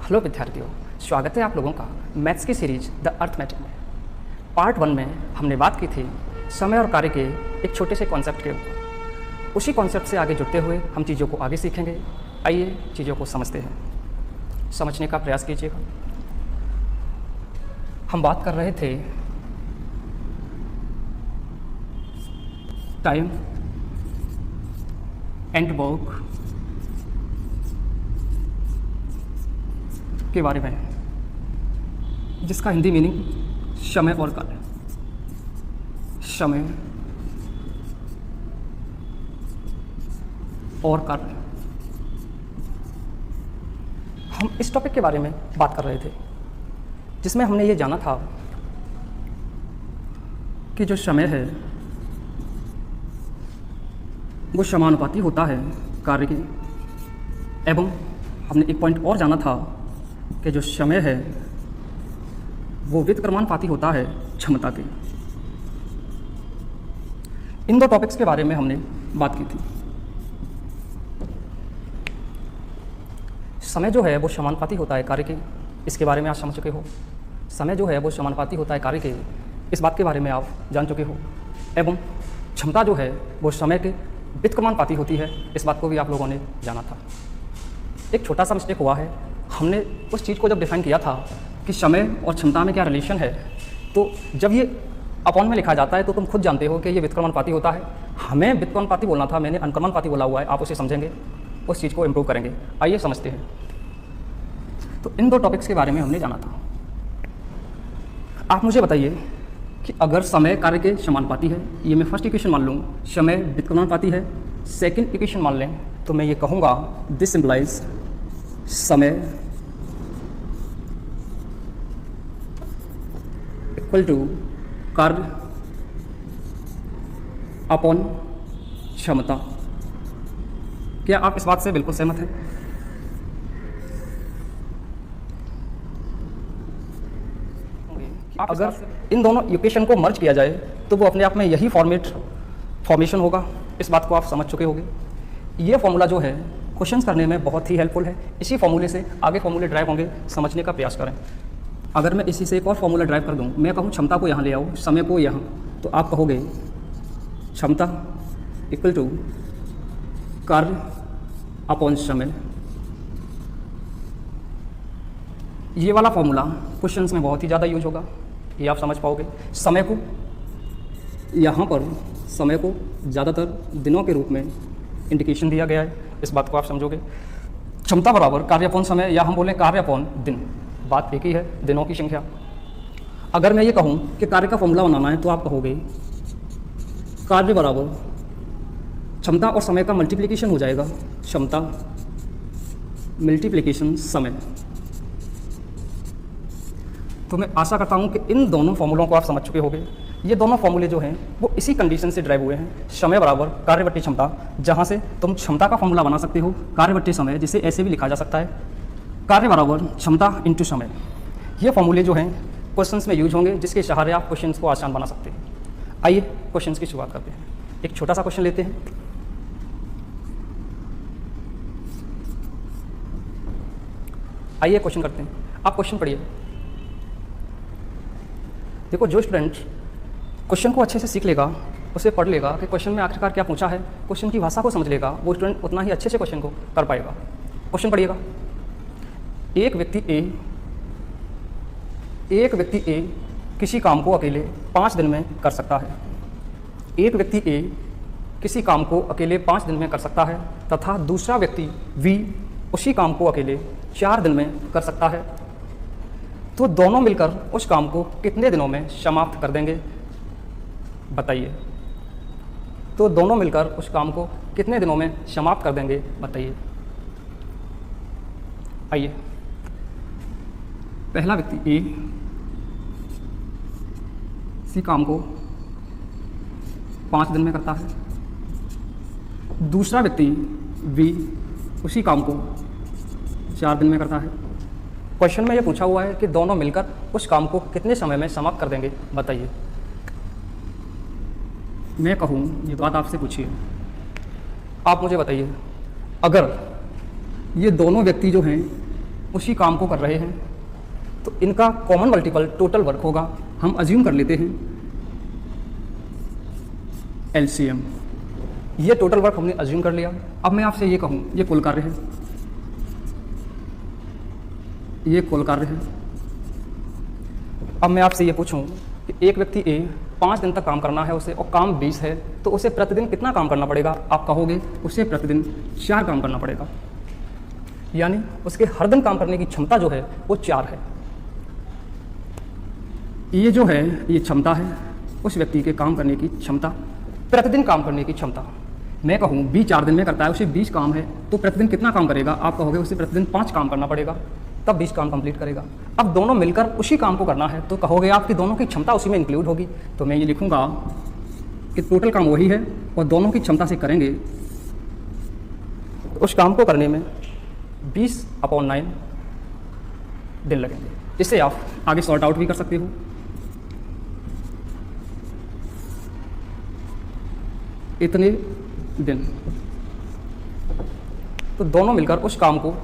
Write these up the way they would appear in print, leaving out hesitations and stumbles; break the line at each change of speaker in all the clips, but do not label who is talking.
Hello विद्यार्थियों, स्वागत है आप लोगों का मैथ्स की सीरीज द अर्थमेटिक में। पार्ट 1 में हमने बात की थी समय और कार्य के एक छोटे से कॉन्सेप्ट के ऊपर। उसी कॉन्सेप्ट से आगे जुड़ते हुए हम चीज़ों को आगे सीखेंगे। आइए चीज़ों को समझते हैं, समझने का प्रयास कीजिएगा। हम बात कर रहे थे टाइम एंड वर्क के बारे में, जिसका हिंदी मीनिंग समय और कार्य। समय और कार्य, हम इस टॉपिक के बारे में बात कर रहे थे जिसमें हमने ये जाना था कि जो समय है वो समानुपाती होता है कार्य के, एवं हमने एक पॉइंट और जाना था कि जो समय है वो व्युत्क्रमानुपाती होता है क्षमता के। इन दो टॉपिक्स के बारे में हमने बात की थी। समय जो है वो समानुपाती होता है कार्य के, इसके बारे में आप समझ चुके हो। समय जो है वो समानुपाती होता है कार्य के, इस बात के बारे में आप जान चुके हो। एवं क्षमता जो है वो समय के व्युत्क्रमानुपाती होती है, इस बात को भी आप लोगों ने जाना था। एक छोटा सा मिस्टेक हुआ है, हमने उस चीज़ को जब डिफाइन किया था कि समय और क्षमता में क्या रिलेशन है, तो जब ये अपॉन में लिखा जाता है तो तुम खुद जानते हो कि ये व्युत्क्रमानुपाती होता है। हमें व्युत्क्रमानुपाती बोलना था, मैंने अनुक्रमानुपाती बोला हुआ है। आप उसे समझेंगे, उस चीज़ को इम्प्रूव करेंगे। आइए समझते हैं। तो इन दो टॉपिक्स के बारे में हमने जाना था। आप मुझे बताइए कि अगर समय कार्य के समानुपाती है, ये मैं फर्स्ट इक्वेशन मान लूँ, समय व्युत्क्रमानुपाती है। सेकंड इक्वेशन मान लें तो मैं ये कहूँगा दिस इम्प्लाइज समय इक्वल टू कार्य अपॉन क्षमता। क्या आप इस बात से बिल्कुल सहमत हैं? अगर इन दोनों इक्वेशन को मर्ज किया जाए तो वो अपने आप में यही फॉर्मेशन होगा। इस बात को आप समझ चुके होंगे। ये फॉर्मूला जो है क्वेश्चंस करने में बहुत ही हेल्पफुल है। इसी फॉर्मूले से आगे फॉर्मूले ड्राइव होंगे, समझने का प्रयास करें। अगर मैं इसी से एक और फॉर्मूला ड्राइव कर दूं, मैं कहूँ क्षमता को यहाँ ले आओ, समय को यहाँ, तो आप कहोगे क्षमता इक्वल टू कार्य अपॉन समय। ये वाला फॉर्मूला क्वेश्चंस में बहुत ही ज़्यादा यूज होगा, ये आप समझ पाओगे। समय को यहाँ पर समय को ज़्यादातर दिनों के रूप में इंडिकेशन दिया गया है, इस बात को आप समझोगे। क्षमता बराबर कार्य अपॉन समय, या हम बोलें कार्य अपॉन दिन, बात एक ही है, दिनों की संख्या। अगर मैं ये कहूँ कि कार्य का फॉर्मूला बनाना है तो आप कहोगे कार्य बराबर क्षमता और समय का मल्टीप्लिकेशन हो जाएगा, क्षमता मल्टीप्लिकेशन समय। तो मैं आशा करता हूँ कि इन दोनों फॉर्मूलों को आप समझ चुके होंगे। ये दोनों फॉर्मूले जो हैं वो इसी कंडीशन से ड्राइव हुए हैं, समय बराबर कार्य बट्टे क्षमता, जहाँ से तुम क्षमता का फॉर्मूला बना सकते हो कार्य बट्टे समय, जिसे ऐसे भी लिखा जा सकता है कार्य बराबर क्षमता इंटू समय। ये फॉर्मूले जो हैं क्वेश्चंस में यूज होंगे, जिसके सहारे आप क्वेश्चंस को आसान बना सकते हैं। आइए क्वेश्चंस की शुरुआत करते हैं। एक छोटा सा क्वेश्चन लेते हैं। आइए क्वेश्चन करते हैं। आप क्वेश्चन पढ़िए। देखो, जो स्टूडेंट क्वेश्चन को अच्छे से सीख लेगा, उसे पढ़ लेगा कि क्वेश्चन में आखिरकार क्या पूछा है, क्वेश्चन की भाषा को समझ लेगा, वो स्टूडेंट उतना ही अच्छे से क्वेश्चन को कर पाएगा। क्वेश्चन पढ़िएगा। एक व्यक्ति ए किसी काम को अकेले 5 दिन में कर सकता है। एक व्यक्ति ए किसी काम को अकेले 5 दिन में कर सकता है तथा दूसरा व्यक्ति बी उसी काम को अकेले 4 दिन में कर सकता है। तो दोनों मिलकर उस काम को कितने दिनों में समाप्त कर देंगे, बताइए। तो दोनों मिलकर उस काम को कितने दिनों में समाप्त कर देंगे, बताइए। आइए, पहला व्यक्ति ए इसी काम को 5 दिन में करता है, दूसरा व्यक्ति बी उसी काम को 4 दिन में करता है। क्वेश्चन में ये पूछा हुआ है कि दोनों मिलकर उस काम को कितने समय में समाप्त कर देंगे, बताइए। मैं कहूँ ये बात आपसे पूछिए, आप मुझे बताइए, अगर ये दोनों व्यक्ति जो हैं उसी काम को कर रहे हैं, तो इनका कॉमन मल्टीपल टोटल वर्क होगा। हम अज्यूम कर लेते हैं LCM। ये टोटल वर्क हमने अज्यूम कर लिया। अब मैं आपसे ये कहूँ, ये कुल कार्य है, ये कुल कार्य है। अब मैं आपसे ये पूछूं कि एक व्यक्ति A 5 दिन तक काम करना है उसे, और काम 20 है, तो उसे प्रतिदिन कितना काम करना पड़ेगा? आप कहोगे उसे प्रतिदिन 4 काम करना पड़ेगा, यानी उसके हर दिन काम करने की क्षमता जो है वो 4 है। ये जो है ये क्षमता है उस व्यक्ति के काम करने की क्षमता, प्रतिदिन काम करने की क्षमता। मैं कहूँ B 4 दिन में करता है, उसे 20 काम है, तो प्रतिदिन कितना काम करेगा? आप कहोगे उसे प्रतिदिन 5 काम करना पड़ेगा, तब 20 काम कंप्लीट करेगा। अब दोनों मिलकर उसी काम को करना है, तो कहोगे आपकी दोनों की क्षमता उसी में इंक्लूड होगी। तो मैं ये लिखूंगा कि टोटल काम वही है और दोनों की क्षमता से करेंगे, तो उस काम को करने में 20/9 दिन लगेंगे। इससे आप आगे सॉर्ट आउट भी कर सकते हो। इतने दिन, तो दोनों मिलकर उस काम को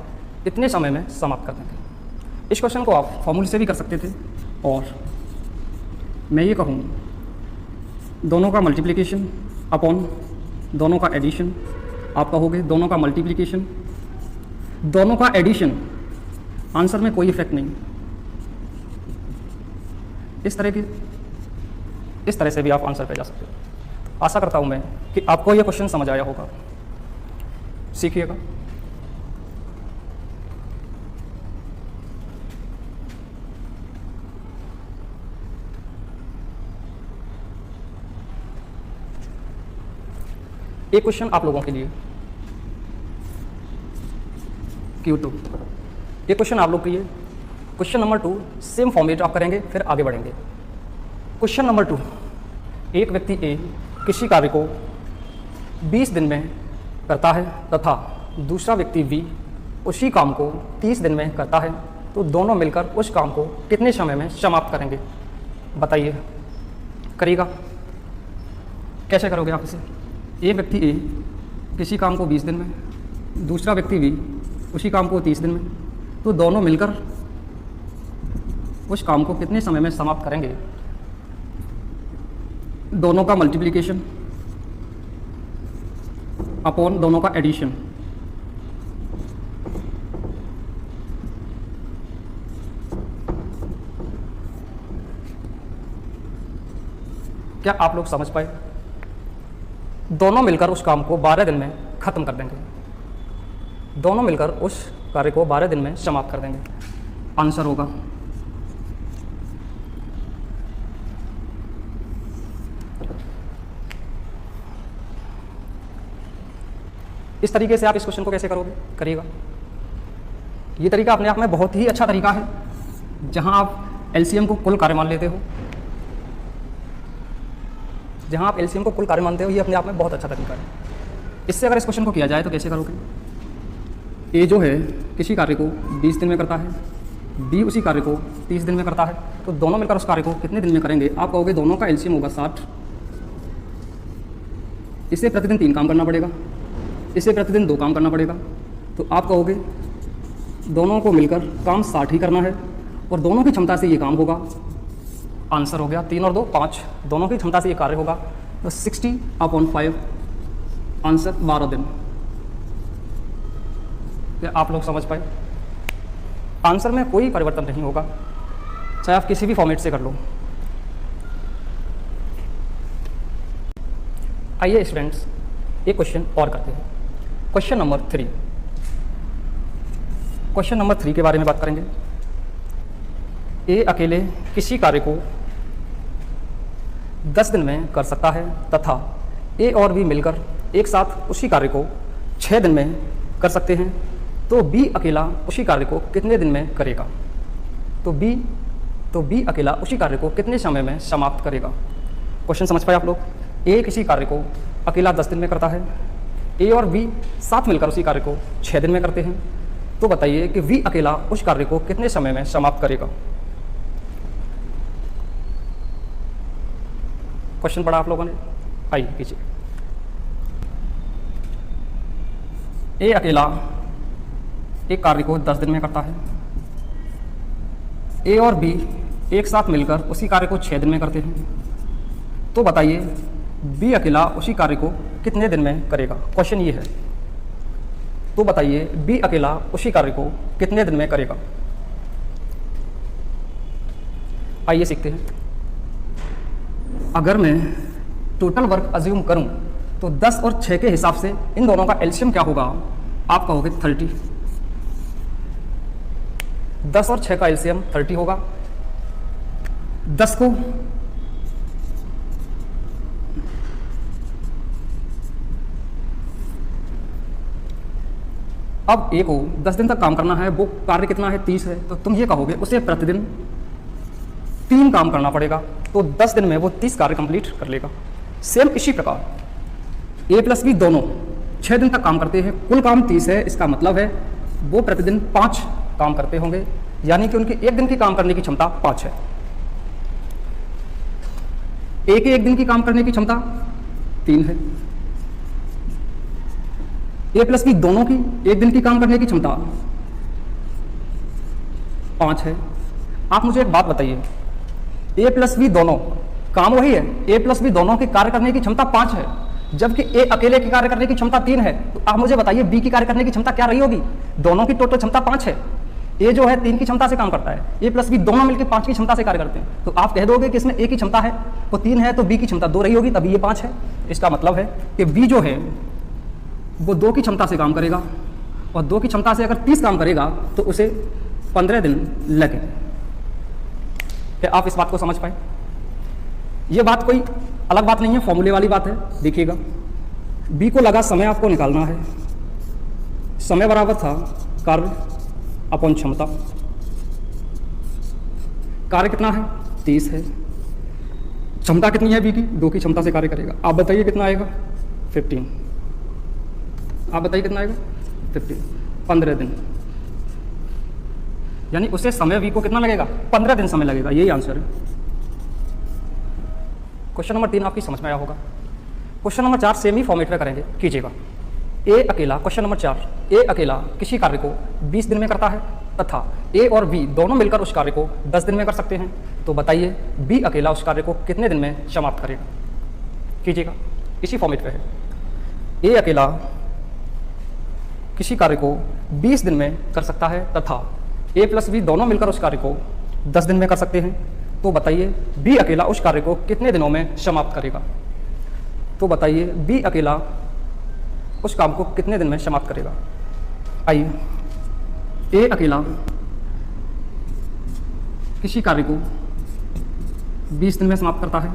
इतने समय में समाप्त कर देंगे। इस क्वेश्चन को आप फॉर्मूले से भी कर सकते थे, और मैं ये कहूँ दोनों का मल्टीप्लिकेशन अपॉन दोनों का एडिशन। आप कहोगे दोनों का मल्टीप्लिकेशन, दोनों का एडिशन, आंसर में कोई इफेक्ट नहीं। इस तरह से भी आप आंसर पे जा सकते हो। आशा करता हूँ मैं कि आपको यह क्वेश्चन समझ आया होगा। सीखिएगा। एक क्वेश्चन आप लोगों के लिए Q2, एक क्वेश्चन आप लोग के लिए। क्वेश्चन नंबर 2 सेम फॉर्मेट आप करेंगे, फिर आगे बढ़ेंगे। क्वेश्चन नंबर 2, एक व्यक्ति A किसी कार्य को 20 दिन में करता है तथा दूसरा व्यक्ति B उसी काम को 30 दिन में करता है, तो दोनों मिलकर उस काम को कितने समय में समाप्त करेंगे? बताइए, करिएगा। कैसे करोगे आप इसे? एक व्यक्ति A किसी काम को 20 दिन में, दूसरा व्यक्ति B उसी काम को 30 दिन में, तो दोनों मिलकर उस काम को कितने समय में समाप्त करेंगे? दोनों का मल्टीप्लिकेशन अपॉन दोनों का एडिशन। क्या आप लोग समझ पाए? दोनों मिलकर उस काम को 12 दिन में खत्म कर देंगे। दोनों मिलकर उस कार्य को 12 दिन में समाप्त कर देंगे। आंसर होगा इस तरीके से। आप इस क्वेश्चन को कैसे करोगे? करिएगा। ये तरीका अपने आप में बहुत ही अच्छा तरीका है, जहां आप LCM को कुल कार्य मान लेते हो। जहां आप LCM को कुल कार्य मानते हो, ये अपने आप में बहुत अच्छा तरीका है। इससे अगर इस क्वेश्चन को किया जाए तो कैसे करोगे? A जो है किसी कार्य को 20 दिन में करता है, B उसी कार्य को 30 दिन में करता है, तो दोनों मिलकर उस कार्य को कितने दिन में करेंगे? आप कहोगे दोनों का LCM होगा 60। इसे प्रतिदिन 3 काम करना पड़ेगा, इसे प्रतिदिन 2 काम करना पड़ेगा, तो आप कहोगे दोनों को मिलकर काम 60 ही करना है और दोनों की क्षमता से ये काम होगा। आंसर हो गया 3 और 2 5, दोनों की क्षमता से ये कार्य होगा, तो 60/5, आंसर 12 दिन। क्या आप लोग समझ पाए? आंसर में कोई परिवर्तन नहीं होगा, चाहे आप किसी भी फॉर्मेट से कर लो। आइए स्टूडेंट्स, एक क्वेश्चन और करते हैं। Question number 3। क्वेश्चन नंबर 3 के बारे में बात करेंगे। A अकेले किसी कार्य को 10 दिन में कर सकता है तथा A और B मिलकर एक साथ उसी कार्य को 6 दिन में कर सकते हैं, तो B अकेला उसी कार्य को कितने दिन में करेगा? तो B अकेला उसी कार्य को कितने समय में समाप्त करेगा? क्वेश्चन समझ पाए आप लोग? A किसी कार्य को अकेला 10 दिन में करता है, A और B साथ मिलकर उसी कार्य को 6 दिन में करते हैं, तो बताइए कि V अकेला उस कार्य को कितने समय में समाप्त करेगा? क्वेश्चन पढ़ा आप लोगों ने? आइए पीछे। A अकेला एक कार्य को 10 दिन में करता है, ए और बी एक साथ मिलकर उसी कार्य को 6 दिन में करते हैं, तो बताइए बी अकेला उसी कार्य को कितने दिन में करेगा। क्वेश्चन ये है, तो बताइए बी अकेला उसी कार्य को कितने दिन में करेगा। आइए सीखते हैं। अगर मैं टोटल वर्क अज्यूम करूं तो 10 और 6 के हिसाब से इन दोनों का एलसीएम क्या होगा, आप कहोगे 30। 10 और 6 का एलसीएम 30 होगा। 10 को अब ए को 10 दिन तक काम करना है, वो कार्य कितना है 30 है, तो तुम ये कहोगे उसे प्रतिदिन 3 काम करना पड़ेगा, तो 10 दिन में वो 30 कार्य कंप्लीट कर लेगा। सेम इसी प्रकार ए प्लस बी दोनों 6 दिन तक काम करते हैं, कुल काम 30 है, इसका मतलब है वो प्रतिदिन 5 काम करते होंगे, यानी कि उनकी एक दिन की काम करने की क्षमता 5 है। ए के एक दिन की काम करने की क्षमता 3 है। ए प्लस बी दोनों की एक दिन की काम करने की क्षमता 5 है। आप मुझे एक बात बताइए, ए प्लस बी दोनों काम वही है, ए प्लस बी दोनों के कार्य करने की क्षमता 5 है, जबकि ए अकेले की कार्य करने की क्षमता 3 है, तो आप मुझे बताइए बी की कार्य करने की क्षमता क्या रही होगी। दोनों की टोटल क्षमता 5 है, ए जो है 3 की क्षमता से काम करता है, ए प्लस बी दोनों मिलकर 5 की क्षमता से कार्य करते हैं, तो आप कह दोगे कि इसमें ए की क्षमता है वो 3 है, तो बी की क्षमता 2 रही होगी, तभी ये 5 है। इसका मतलब है कि बी जो है वो 2 की क्षमता से काम करेगा, और 2 की क्षमता से अगर 30 काम करेगा तो उसे 15 दिन लगेंगे। क्या आप इस बात को समझ पाए? ये बात कोई अलग बात नहीं है, फॉर्मूले वाली बात है। देखिएगा, बी को लगा समय आपको निकालना है, समय बराबर था कार्य अपॉन क्षमता। कार्य कितना है 30 है, क्षमता कितनी है बी की 2 की क्षमता से कार्य करेगा। आप बताइए कितना आएगा 15। आप बताइए कितना आएगा 15, 15 दिन, यानी उसे समय वी को कितना लगेगा 15 दिन समय लगेगा। यही आंसर है। क्वेश्चन नंबर 3 आपकी समझ में आया होगा। क्वेश्चन नंबर 4 सेम ही फॉर्मेट में करेंगे, कीजिएगा। ए अकेला, क्वेश्चन नंबर 4, ए अकेला किसी कार्य को 20 दिन में करता है तथा ए और बी दोनों मिलकर उस कार्य को 10 दिन में कर सकते हैं, तो बताइए बी अकेला उस कार्य को कितने दिन में समाप्त करेगा। कीजिएगा, इसी फॉर्मेट पे है। ए अकेला किसी कार्य को 20 दिन में कर सकता है तथा ए प्लस बी दोनों मिलकर उस कार्य को 10 दिन में कर सकते हैं, तो बताइए बी अकेला उस कार्य को कितने दिनों में समाप्त करेगा। तो बताइए बी अकेला उस काम को कितने दिन में समाप्त करेगा। आइए, ए अकेला किसी कार्य को 20 दिन में समाप्त करता है,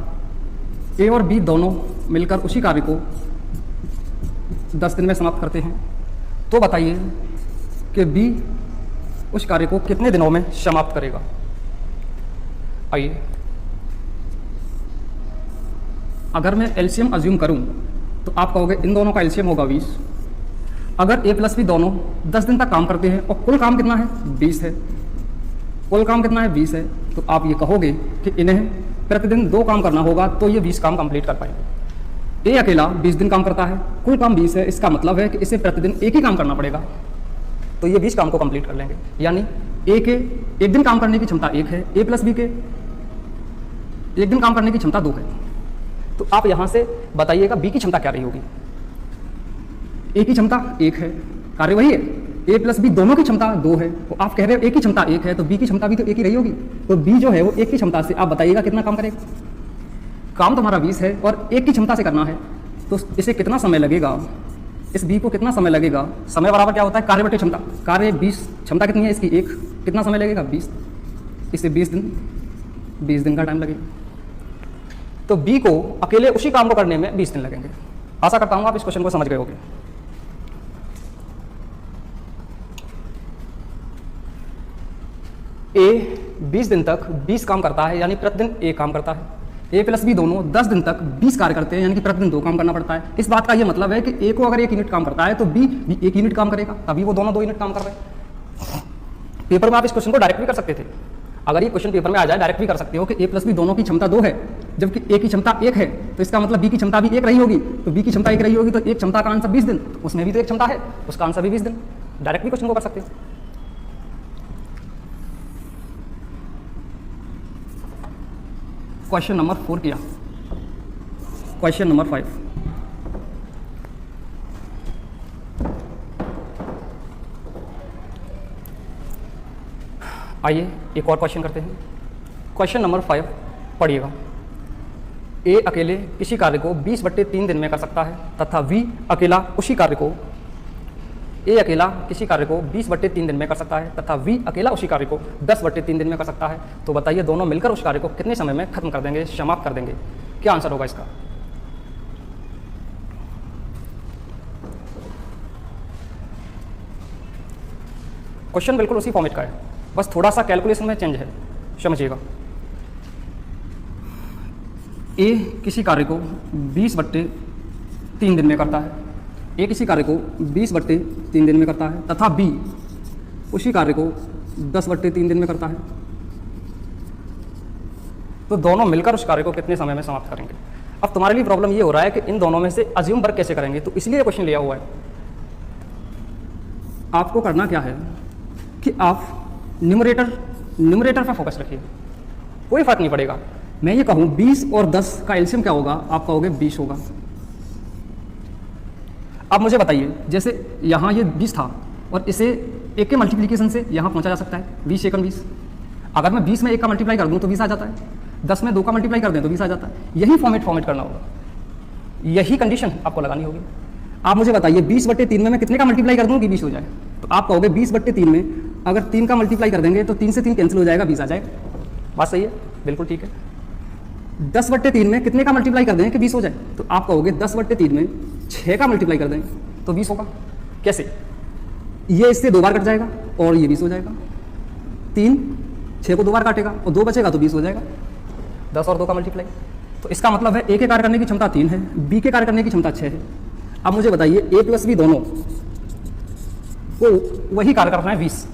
ए और बी दोनों मिलकर उसी कार्य को 10 दिन में समाप्त करते हैं, तो बताइए कि बी उस कार्य को कितने दिनों में समाप्त करेगा। आइए, अगर मैं एलसीएम अज्यूम करूं तो आप कहोगे इन दोनों का एलसीएम होगा 20। अगर ए प्लस बी दोनों 10 दिन तक काम करते हैं और कुल काम कितना है 20 है, कुल काम कितना है 20 है, तो आप ये कहोगे कि इन्हें प्रतिदिन 2 काम करना होगा, तो ये 20 काम कंप्लीट कर पाएंगे। ए अकेला 20 दिन काम करता है, कुल काम 20 है, इसका मतलब है कि इसे प्रतिदिन एक ही काम करना पड़ेगा, तो ये 20 काम को कंप्लीट कर लेंगे। यानी ए के एक दिन काम करने की क्षमता 1 है, ए प्लस बी के एक दिन काम करने की क्षमता 2 है, तो आप यहां से बताइएगा बी की क्षमता क्या रही होगी। ए की क्षमता 1 है, कार्य वही है, ए प्लस बी दोनों की क्षमता 2 है, तो आप कह रहे हो ए की क्षमता 1 है, तो बी की क्षमता भी तो 1 ही रही होगी, तो बी जो है वो 1 की क्षमता से आप बताइएगा कितना काम करेगा। काम तुम्हारा 20 है और 1 की क्षमता से करना है, तो इसे कितना समय लगेगा, इस बी को कितना समय लगेगा। समय बराबर क्या होता है कार्य बटे क्षमता, कार्य 20, क्षमता कितनी है इसकी 1, कितना समय लगेगा 20, इसे 20 दिन का टाइम लगेगा, तो बी को अकेले उसी काम को करने में 20 दिन लगेंगे। आशा करता हूं आप इस क्वेश्चन को समझ गए होंगे। ए 20 दिन तक 20 काम करता है, यानी प्रतिदिन 1 काम करता है। ए प्लस बी दोनों 10 दिन तक 20 कार्य करते हैं, यानी कि प्रतिदिन 2 काम करना पड़ता है। इस बात का यह मतलब है कि ए को अगर 1 यूनिट काम करता है तो बी 1 यूनिट काम करेगा, तभी वो दोनों 2 यूनिट काम कर रहे हैं। पेपर में आप इस क्वेश्चन को डायरेक्ट भी कर सकते थे, अगर ये क्वेश्चन पेपर में आ जाए डायरेक्ट भी कर सकते हो कि ए प्लस बी दोनों की क्षमता 2 है, जबकि ए की क्षमता 1 है, तो इसका मतलब बी की क्षमता भी 1 रही होगी, तो बी की क्षमता 1 रही होगी, तो एक क्षमता का आंसर 20 दिन, तो उसमें भी तो एक क्षमता है, उसका आंसर भी 20 दिन। डायरेक्ट भी क्वेश्चन को कर सकते हो। क्वेश्चन नंबर 4 किया। क्वेश्चन नंबर 5, आइए एक और क्वेश्चन करते हैं। क्वेश्चन नंबर 5 पढ़िएगा। ए अकेले किसी कार्य को 20/3 दिन में कर सकता है तथा वी अकेला उसी कार्य को ए अकेला किसी कार्य को 20/3 दिन में कर सकता है तथा वी अकेला उसी कार्य को 10/3 दिन में कर सकता है। तो बताइए दोनों मिलकर उस कार्य को कितने समय में खत्म कर देंगे, समाप्त कर देंगे? क्या आंसर होगा इसका? क्वेश्चन बिल्कुल उसी फॉर्मेट का है, बस थोड़ा सा कैलकुलेशन में चेंज है, समझिएगा। ए किसी कार्य को 20/3 दिन में करता है, ए किसी कार्य को 20/3 दिन में करता है तथा बी उसी कार्य को 10/3 दिन में करता है। तो दोनों मिलकर उस कार्य को कितने समय में समाप्त करेंगे? अब तुम्हारे लिए प्रॉब्लम ये हो रहा है कि इन दोनों में से अज्यूम वर्क कैसे करेंगे, तो इसलिए क्वेश्चन लिया हुआ है। आपको करना क्या है कि आप न्यूमरेटर पर फोकस रखिए, कोई फर्क नहीं पड़ेगा। मैं ये कहूँ 20 और 10 का एलसीएम क्या होगा, आप कहोगे 20 होगा। अब मुझे बताइए, जैसे यहाँ ये 20 था और इसे एक के मल्टीप्लिकेशन से यहाँ पहुँचा जा सकता है 20 एकम 20। अगर मैं 20 में 1 का मल्टीप्लाई कर दूँ तो 20 आ जाता है, 10 में 2 का मल्टीप्लाई कर दें तो 20 आ जाता है। यही फॉर्मेट करना होगा, यही कंडीशन आपको लगानी होगी। आप मुझे बताइए 20/3 में मैं कितने का मल्टीप्लाई कर दूँ कि 20 हो जाए? तो आप कहोगे 20/3 में अगर 3 का मल्टीप्लाई कर देंगे तो 3 से 3 कैंसिल हो जाएगा, 20 आ जाएगा। बात सही है, बिल्कुल ठीक है। 10/3 में कितने का मल्टीप्लाई कर दें कि 20 हो जाए? तो आप कहोगे 10/3 में 6 का मल्टीप्लाई कर दें तो 20 होगा। कैसे? ये इससे 2 बार कट जाएगा और ये 20 हो जाएगा। 3 6 को 2 बार काटेगा और 2 बचेगा तो 20 हो जाएगा। 10 और 2 का मल्टीप्लाई, तो इसका मतलब है ए के कार्य करने की क्षमता 3 है, बी के कार्य करने की क्षमता 6 है। अब मुझे बताइए ए प्लस बी दोनों को वही कार्य करना है 20,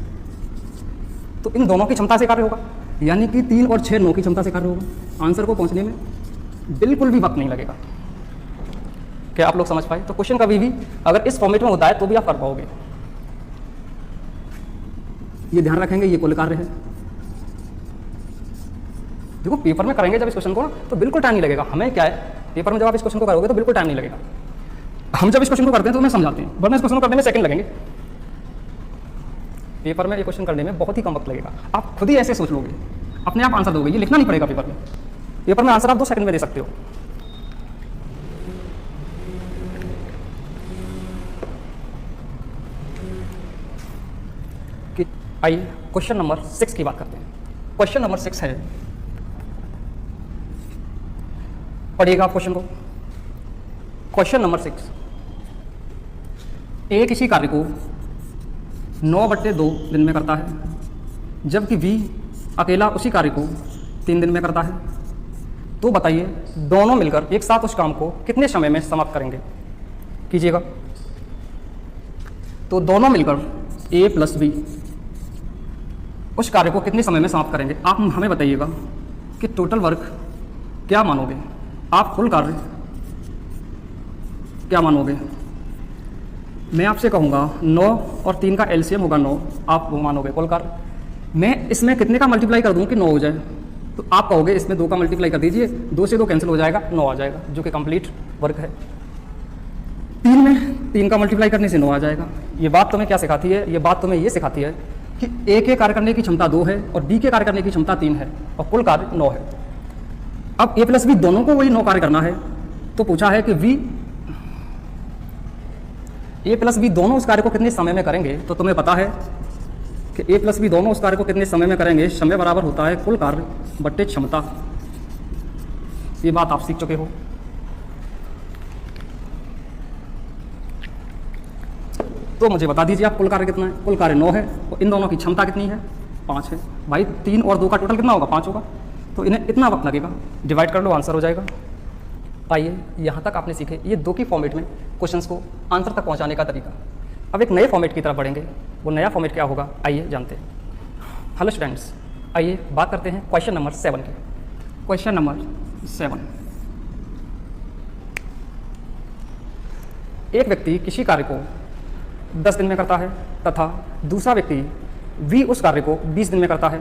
तो इन दोनों की क्षमता से कार्य होगा, यानी कि 3 और 6 9 की क्षमता से कार्य होगा। आंसर को पहुंचने में बिल्कुल भी वक्त नहीं लगेगा। क्या आप लोग समझ पाए? तो क्वेश्चन कभी भी अगर इस फॉर्मेट में होता है तो भी आप कर पाओगे। ये ध्यान रखेंगे, ये कुल कार्य है। देखो पेपर में करेंगे जब इस क्वेश्चन को ना तो बिल्कुल टाइम नहीं लगेगा। हमें क्या है, पेपर में जब आप इस क्वेश्चन को करोगे तो बिल्कुल टाइम नहीं लगेगा। हम जब इस क्वेश्चन को करते हैं तो हमें समझाते हैं, वरना इस क्वेश्चन को करने में सेकंड लगेंगे। पेपर में ये क्वेश्चन करने में बहुत ही कम वक्त लगेगा। आप खुद ही ऐसे सोच लोगे, अपने आप आंसर दोगे, ये लिखना नहीं पड़ेगा पेपर में। पेपर में आंसर आप 2 सेकंड में दे सकते हो। आइए क्वेश्चन नंबर 6 की बात करते हैं। क्वेश्चन नंबर 6 है, पढ़िएगा आप क्वेश्चन को। क्वेश्चन नंबर 6, ए किसी कार्य को 9/2 दिन में करता है, जबकि बी अकेला उसी कार्य को 3 दिन में करता है। तो बताइए दोनों मिलकर एक साथ उस काम को कितने समय में समाप्त करेंगे? कीजिएगा। तो दोनों मिलकर ए प्लस बी उस कार्य को कितने समय में समाप्त करेंगे? आप हमें बताइएगा कि टोटल वर्क क्या मानोगे, आप कुल कार्य क्या मानोगे? मैं आपसे कहूँगा 9 और 3 का एलसीएम होगा 9, आप वो मानोगे कुल कार्य। मैं इसमें कितने का मल्टीप्लाई कर दूँ कि 9 हो जाए? तो आप कहोगे इसमें 2 का मल्टीप्लाई कर दीजिए, 2 से 2 कैंसिल हो जाएगा, 9 आ जाएगा, जो कि कंप्लीट वर्क है। 3 में 3 का मल्टीप्लाई करने से 9 आ जाएगा। ये बात तुम्हें क्या सिखाती है? ये बात तुम्हें ये सिखाती है कि ए के कार्य करने की क्षमता 2 है और बी के कार्य करने की क्षमता 3 है और कुल कार्य 9 है। अब ए प्लस बी दोनों को वही 9 कार्य करना है, तो पूछा है कि ए प्लस बी दोनों उस कार्य को कितने समय में करेंगे? तो तुम्हें पता है कि ए प्लस बी दोनों उस कार्य को कितने समय में करेंगे। समय बराबर होता है कुल कार्य बट्टे क्षमता। ये बात आप सीख चुके हो। तो मुझे बता दीजिए आप कुल कार्य कितना है? कुल कार्य 9 है और इन दोनों की क्षमता कितनी है? 5 है। भाई 3 और 2 का टोटल कितना होगा? 5 होगा। तो इन्हें इतना वक्त लगेगा, डिवाइड कर लो, आंसर हो जाएगा। आइए यहाँ तक आपने सीखे ये 2 की फॉर्मेट में क्वेश्चंस को आंसर तक पहुँचाने का तरीका। अब एक नए फॉर्मेट की तरफ बढ़ेंगे। वो नया फॉर्मेट क्या होगा, आइए जानते हैं। हेलो स्टूडेंट्स, आइए बात करते हैं क्वेश्चन नंबर 7 के। क्वेश्चन नंबर 7, एक व्यक्ति किसी कार्य को 10 दिन में करता है तथा दूसरा व्यक्ति वी उस कार्य को 20 दिन में करता है।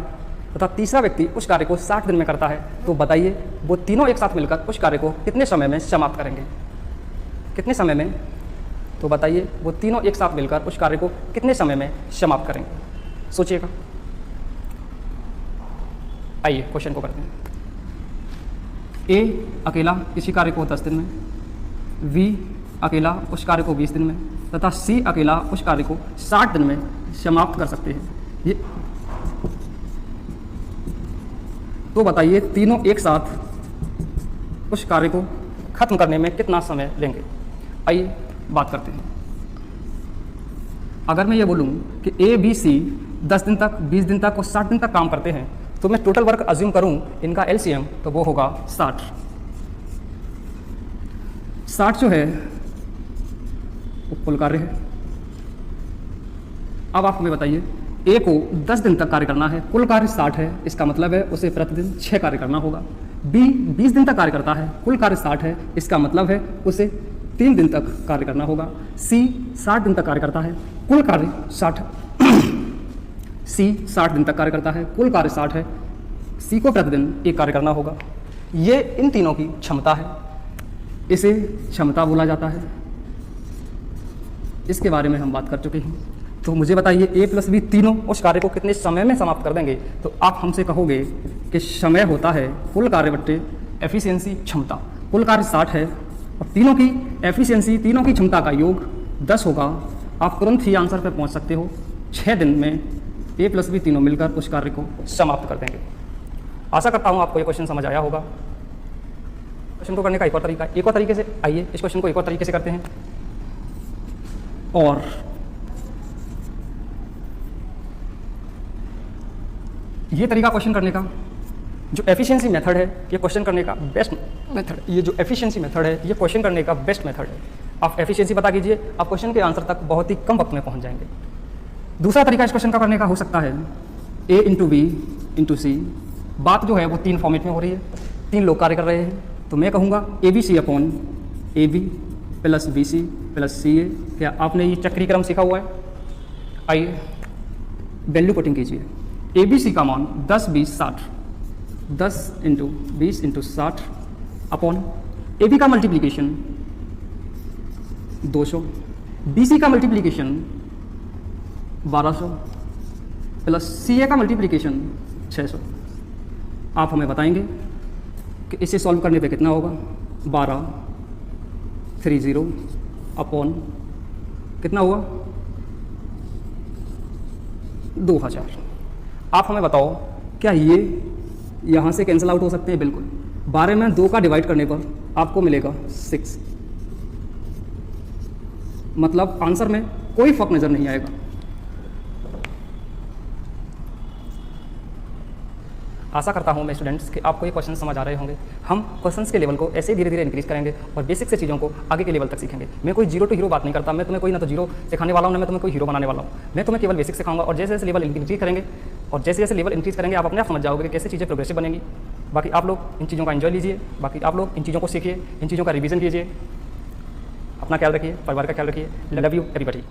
तथा तीसरा व्यक्ति उस कार्य को 60 दिन में करता है, तो बताइए वो तीनों एक साथ मिलकर उस कार्य को कितने समय में समाप्त करेंगे? कितने समय में? तो बताइए वो तीनों एक साथ मिलकर उस कार्य को कितने समय में समाप्त करेंगे? सोचिएगा। आइए क्वेश्चन को करते हैं। ए अकेला किसी कार्य को 10 दिन में, बी अकेला उस कार्य को 20 दिन में तथा सी अकेला उस कार्य को 60 दिन में समाप्त कर सकते हैं। ये तो बताइए तीनों एक साथ उस कार्य को खत्म करने में कितना समय लेंगे? आइए बात करते हैं। अगर मैं ये बोलूं कि ए बी सी 10 दिन तक, 20 दिन तक और 60 दिन तक काम करते हैं, तो मैं टोटल वर्क अज्यूम करूं इनका एलसीएम, तो वो होगा 60। 60 जो है वो कुल कार्य है। अब आप हमें बताइए ए को 10 दिन तक कार्य करना है, कुल कार्य 60 है, इसका मतलब है उसे प्रतिदिन 6 कार्य करना होगा। बी 20 दिन तक कार्य करता है, कुल कार्य 60 है, इसका मतलब है उसे 3 दिन तक कार्य करना होगा। सी 60 दिन तक कार्य करता है, कुल कार्य 60 सी 60 दिन तक कार्य करता है, कुल कार्य 60 है, सी को प्रतिदिन 1 कार्य करना होगा। ये इन तीनों की क्षमता है, इसे क्षमता बोला जाता है। इसके बारे में हम बात कर चुके हैं। तो मुझे बताइए ए प्लस बी तीनों उस कार्य को कितने समय में समाप्त कर देंगे? तो आप हमसे कहोगे कि समय होता है कुल कार्य बट्टे एफिशिएंसी क्षमता। कुल कार्य 60 है और तीनों की एफिशिएंसी, तीनों की क्षमता का योग 10 होगा। आप तुरंत ही आंसर पर पहुंच सकते हो। 6 दिन में ए प्लस बी तीनों मिलकर उस कार्य को समाप्त कर देंगे। आशा करता हूँ आपको ये क्वेश्चन समझ आया होगा। क्वेश्चन को करने का एक और तरीके से आइए इस क्वेश्चन को एक और तरीके से करते हैं। और ये तरीका क्वेश्चन करने का जो एफिशिएंसी मेथड है, ये क्वेश्चन करने का बेस्ट मेथड, ये जो एफिशिएंसी मेथड है ये क्वेश्चन करने का बेस्ट मेथड है। आप एफिशिएंसी पता कीजिए, आप क्वेश्चन के आंसर तक बहुत ही कम वक्त में पहुंच जाएंगे। दूसरा तरीका इस क्वेश्चन का करने का हो सकता है ए इंटू बी इंटू सी। बात जो है वो 3 फॉर्मेट में हो रही है, 3 लोग कार्य कर रहे हैं, तो मैं कहूँगा A B C upon A B plus B C plus C A. क्या आपने ये चक्री क्रम सीखा हुआ है? आइए वैल्यू पुटिंग कीजिए। ए बी सी का मान 10 20 60, 10 into 20 into 60 upon A B का मल्टीप्लीकेशन 200, बी सी का मल्टीप्लीकेशन 1200 प्लस सी ए का मल्टीप्लीकेशन 600। आप हमें बताएंगे कि इसे सॉल्व करने पे कितना होगा? 1230 अपॉन कितना हुआ? 2000। आप हमें बताओ क्या ये यहाँ से कैंसिल आउट हो सकते हैं? बिल्कुल। 12 में 2 का डिवाइड करने पर आपको मिलेगा 6, मतलब आंसर में कोई फर्क नज़र नहीं आएगा। आशा करता हूँ मैं स्टूडेंट्स कि आपको ये क्वेश्चन समझ आ रहे होंगे। हम क्वेश्चंस के लेवल को ऐसे धीरे धीरे इंक्रीज करेंगे और बेसिक से चीज़ों को आगे के लेवल तक सीखेंगे। मैं कोई जीरो टू हीरो बात नहीं करता, मैं तुम्हें कोई ना तो जीरो सिखाने वाला हूँ, ना मैं तुम्हें कोई हीरो बनाने वाला हूँ। मैं तुम्हें केवल बेसिक सिखाऊंगा और जैसे जैसे लेवल इंक्रीज करेंगे और जैसे जैसे लेवल इंक्रीज करेंगे आप अपने आप समझ जाओगे कि कैसे चीज़ें प्रोग्रेसिव बनेंगी। बाकी आप लोग इन चीज़ों का एंजॉय लीजिए, बाकी आप लोग इन चीज़ों को सीखिए, इन चीज़ों का रिवीजन कीजिए। अपना ख्याल रखिए, परिवार का ख्याल रखिए। Love you everybody.